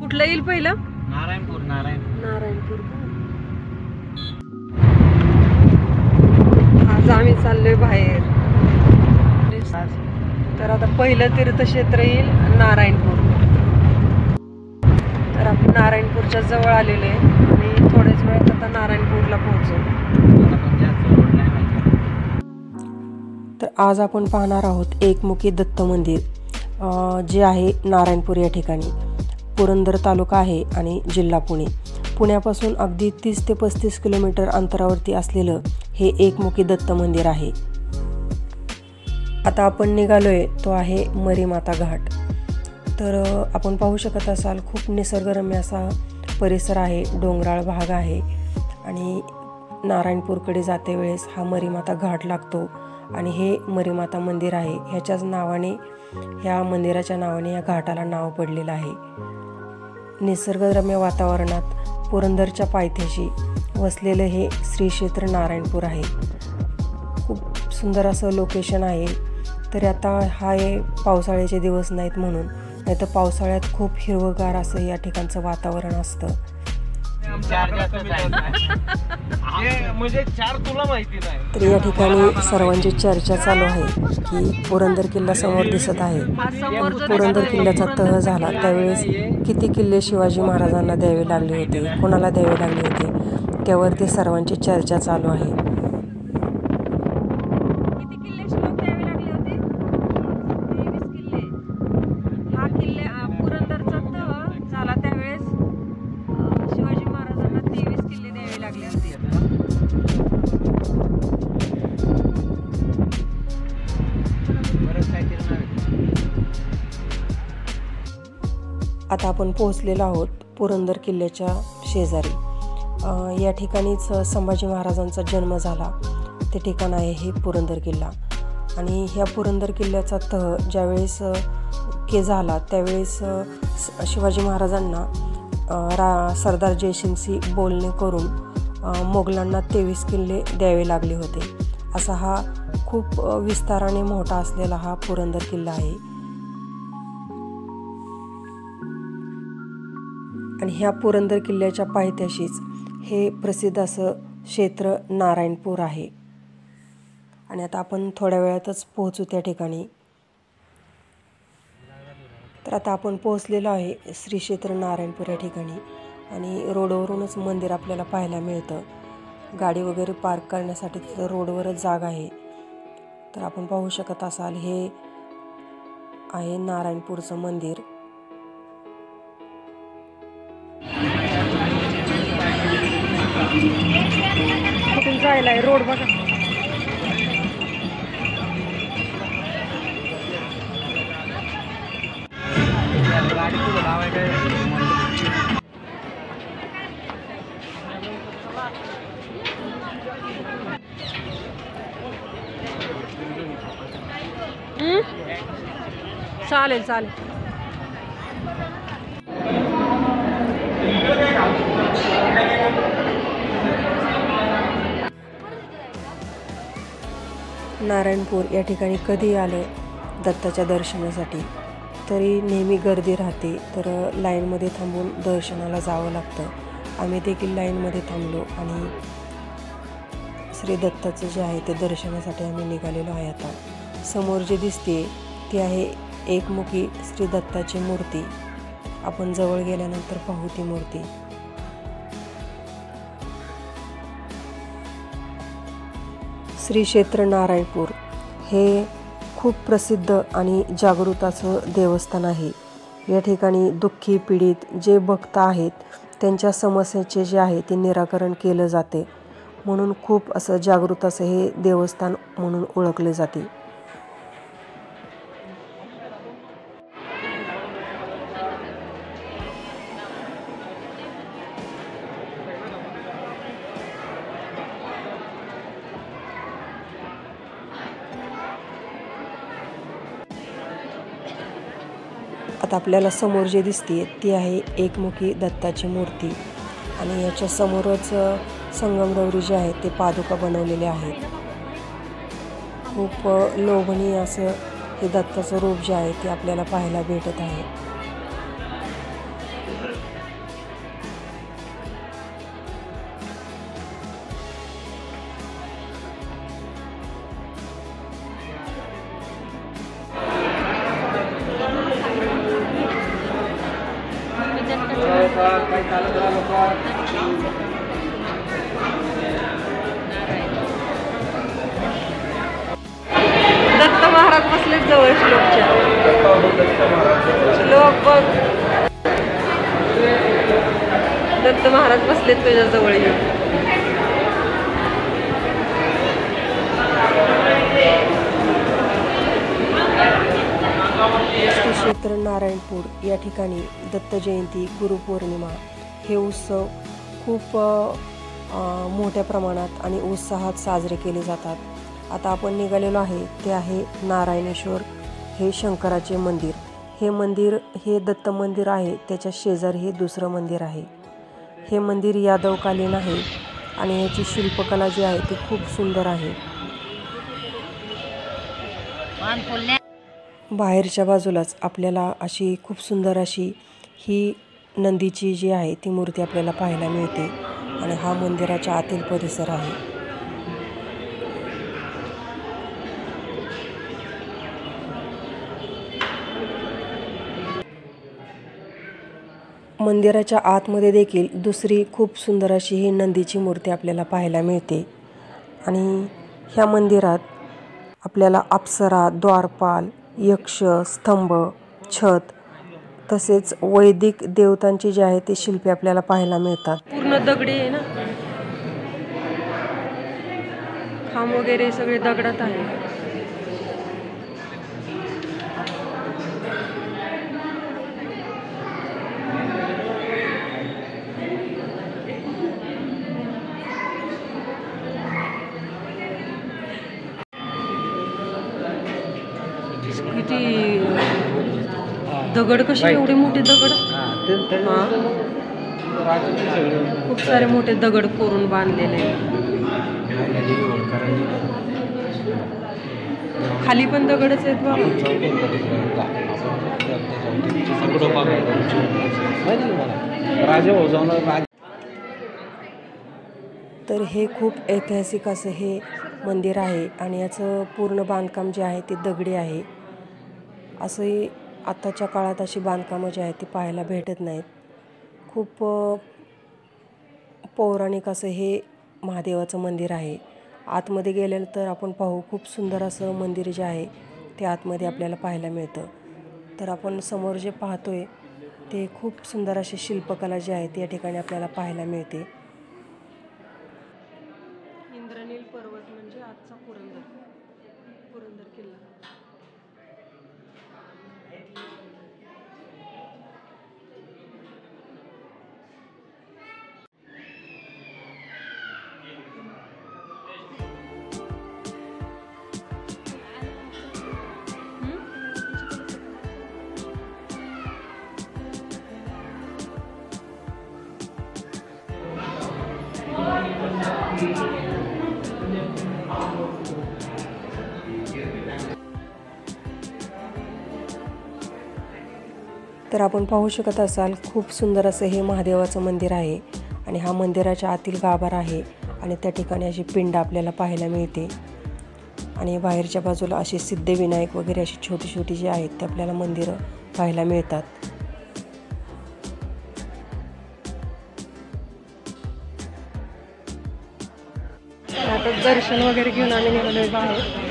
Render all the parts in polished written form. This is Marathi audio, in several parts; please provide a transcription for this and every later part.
कुठलं येईल पहिलं? नारायणपूर. नारायणपूर. आज आम्ही चाललोय बाहेर. तर आता पहिलं तीर्थक्षेत्र येईल नारायणपूर. तर आपण नारायणपूरच्या जवळ आलेलो आहे आणि थोड्याच वेळात आता नारायणपूरला पोहोचू. तर आज आपण पाहणार आहोत एकमुखी दत्त मंदिर, जे आहे नारायणपूर या ठिकाणी. पुरंदर तालुका आहे आणि जिल्हा पुणे. पुण्यापासून अगदी 30 ते 35 किलोमीटर अंतरावरती असलेलं हे एकमुखी दत्त मंदिर आहे. आता आपण निघालोय तो आहे मरीमाता घाट. तर आपण पाहू शकत असाल खूप निसर्गरम्य असा परिसर आहे, डोंगराळ भाग आहे आणि नारायणपूरकडे जाते वेळेस हा मरीमाता घाट लागतो आणि हे मरीमाता मंदिर आहे. ह्याच्याच नावाने, ह्या मंदिराच्या नावाने या घाटाला नाव पडलेलं आहे. निसर्गरम्य वातावरणात पुरंदरच्या पायथ्याशी वसलेलं हे श्री क्षेत्र नारायणपूर आहे. खूप सुंदर असं लोकेशन आहे. तरी आता हे पावसाळ्याचे दिवस नाहीत म्हणून, नाही तर पावसाळ्यात खूप हिरवगार असं या ठिकाणचं वातावरण असतं. तर या ठिकाणी सर्वांची चर्चा चालू आहे की पुरंदर किल्ला समोर दिसत आहे. पुरंदर किल्ल्याचा तह झाला त्यावेळेस किती किल्ले शिवाजी महाराजांना द्यावे लागले होते, कोणाला द्यावे लागले होते, त्यावरती सर्वांची चर्चा चालू आहे. आता आपण पोहोचलेलो आहोत पुरंदर किल्ल्याच्या शेजारी. या ठिकाणीच संभाजी महाराजांचा जन्म झाला ते ठिकाण आहे हे पुरंदर किल्ला. आणि ह्या पुरंदर किल्ल्याचा तह ज्यावेळेस झाला त्यावेळेस शिवाजी महाराजांना सरदार जयसिंगशी बोलणे करून मोगलांना 23 किल्ले द्यावे लागले होते. असा हा खूप विस्ताराने मोठा असलेला हा पुरंदर किल्ला आहे. आणि ह्या पुरंदर किल्ल्याच्या पायथ्याशीच हे प्रसिद्ध असं क्षेत्र नारायणपूर आहे. आणि आता आपण थोड्या वेळातच पोहोचू त्या ठिकाणी. तर आता आपण पोहोचलेलो आहे श्री क्षेत्र नारायणपूर या ठिकाणी आणि रोडवरूनच मंदिर आपल्याला पाहायला मिळतं. गाडी वगैरे पार्क करण्यासाठी तिथं रोडवरच जागा आहे. तर आपण पाहू शकत असाल हे आहे नारायणपूरचं मंदिर. कुठून जायला आहे रोड बघा. चालेल चालेल. नारायणपूर या ठिकाणी कधी आलं दत्ताच्या दर्शनासाठी तरी नेहमी गर्दी राहते. तर लाईनमध्ये थांबून दर्शनाला जावं लागतं. आम्ही देखील लाईनमध्ये थांबलो आणि श्री दत्ताचं जे आहे ते दर्शनासाठी आम्ही निघालेलो आहे. आता समोर जे दिसते ती आहे एकमुखी श्री दत्ताची मूर्ती. आपण जवळ गेल्यानंतर पाहू ती मूर्ती. श्री क्षेत्र नारायणपूर हे खूप प्रसिद्ध आणि जागृत असं देवस्थान आहे. या ठिकाणी दुःखी पीडित जे भक्त आहेत त्यांच्या समस्येचे जे आहे ते निराकरण केलं जाते. म्हणून खूप असं जागृत असं हे देवस्थान म्हणून ओळखले जाते. आता आपल्याला समोर जे दिसते ती आहे एकमुखी दत्ताची मूर्ती आणि याच्या समोरच संगमरवरी जे आहेत ते पादुका बनवलेल्या आहेत. खूप लोभनीय असं हे दत्ताचं रूप जे आहे ते आपल्याला पाहायला भेटत आहे. दत्त महाराज बसले जवळ श्लोकच्या. श्लोक बघ, दत्त महाराज बसलेत तुझ्या जवळ येऊन. श्री क्षेत्र नारायणपूर या ठिकाणी दत्त जयंती, गुरुपौर्णिमा हे उत्सव खूप मोठ्या प्रमाणात आणि उत्साहात साजरे केले जातात. आता आपण निघालेलो आहे ते आहे नारायणेश्वर, हे शंकराचे मंदिर. हे मंदिर हे दत्त मंदिर आहे, त्याच्या शेजारी हे दुसरं मंदिर आहे. हे मंदिर यादवकालीन आहे आणि याची शिल्पकला जी आहे ती खूप सुंदर आहे. बाहेरच्या बाजूलाच आपल्याला अशी खूप सुंदर अशी ही नंदीची जी आहे ती मूर्ती आपल्याला पाहायला मिळते आणि हा मंदिराच्या आतील परिसर आहे. मंदिराच्या आतमध्ये देखील दुसरी खूप सुंदर अशी ही नंदीची मूर्ती आपल्याला पाहायला मिळते आणि ह्या मंदिरात आपल्याला अप्सरा, द्वारपाल, यक्ष, स्तंभ, छत तसेच वैदिक देवतांची जी आहे ती शिल्पे आपल्याला पाहायला मिळतात. पूर्ण दगडी आहे ना, खांब वगैरे सगळे दगडात आहे. किती दगड, कशी एवढे मोठे दगड, खूप सारे मोठे दगड कोरून बांधलेले. खाली पण दगडच आहेत बाबा. तर हे खूप ऐतिहासिक असं हे मंदिर आहे आणि याचं पूर्ण बांधकाम जे आहे ते दगडी आहे. असंही आत्ताच्या काळात अशी बांधकामं जी आहेत ती पाहायला भेटत नाहीत. खूप पौराणिक असं हे महादेवाचं मंदिर आहे. आतमध्ये गेल्यानं तर आपण पाहू खूप सुंदर असं मंदिर जे आहे ते आतमध्ये आपल्याला पाहायला मिळतं. तर आपण समोर जे पाहतोय ते खूप सुंदर अशी शिल्पकला जी आहे ती या ठिकाणी आपल्याला पाहायला मिळते. इंद्रनील पर्वत म्हणजे आजचा पुरंदर किल्ला. तर आपण पाहू शकत असाल खूप सुंदर असं हे महादेवाचं मंदिर आहे आणि हा मंदिराच्या आतील गाभारा आहे आणि त्या ठिकाणी अशी पिंड आपल्याला पाहायला मिळते आणि बाहेरच्या बाजूला असे सिद्धविनायक वगैरे अशी छोटी छोटी जी आहेत ते आपल्याला मंदिरं पाहायला मिळतात. आता दर्शन वगैरे घेऊन आम्ही निघालोय बाहेर.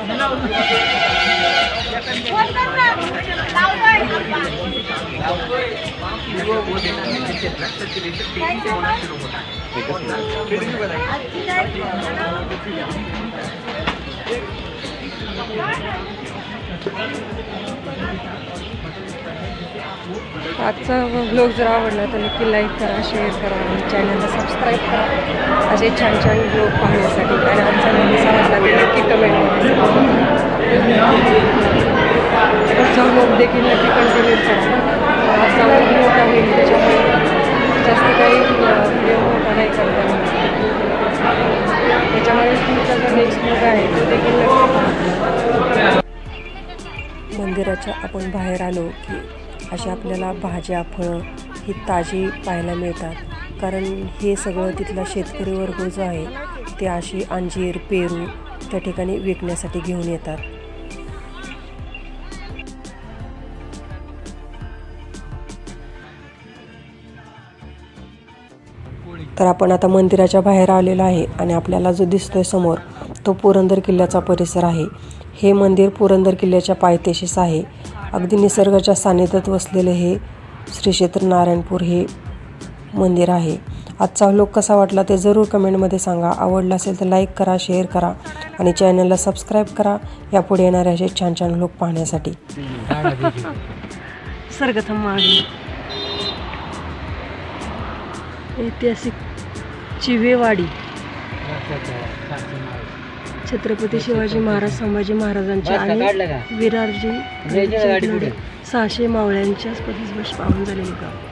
आजचा व्लॉग जर आवडला तर नक्की लाईक करा, शेअर करा आणि चॅनलला सबस्क्राईब करा असे छान छान व्लॉग पाहण्यासाठी. आणि आमचा व्हिडिओ आवडला तर नक्की कमेंटमध्ये आजचा व्लॉग देखील नक्की कंटिन्यू करा. आजचा व्लॉग मोठा होईल त्याच्यामुळे जास्त काही व्हिडिओ मोठा नाही करता त्याच्यामुळे तुमचा जो नेक्स्ट व्लॉग आहे तो देखील नक्की. मंदिराच्या आपण बाहेर आलो की अशा आपल्याला भाज्या, फळं ही ताजी पाहायला मिळतात. कारण हे सगळं तिथला शेतकरी वर्ग जो आहे ते अशी अंजीर, पेरू त्या ठिकाणी विकण्यासाठी घेऊन येतात. तर आपण आता मंदिराच्या बाहेर आलेलो आहे आणि आपल्याला जो दिसतोय समोर तो पुरंदर किल्ल्याचा परिसर आहे. हे मंदिर पुरंदर किल्ल्याच्या पायथ्याशीच आहे. अगदी निसर्गाच्या सानिध्यात वसलेले हे श्री क्षेत्र नारायणपूर हे मंदिर आहे. आजचा व्लॉग कसा वाटला ते जरूर कमेंटमध्ये सांगा. आवडला असेल तर लाईक करा, शेअर करा आणि चॅनलला सबस्क्राईब करा यापुढे येणारे असे छान छान व्लॉग पाहण्यासाठी. सरगथम ऐतिहासिक चिवेवाडी छत्रपती शिवाजी महाराज, संभाजी महाराजांचे आणि विरारजी 600 मावळ्यांच्या स्पर्धेस पाहून झालेले गाव.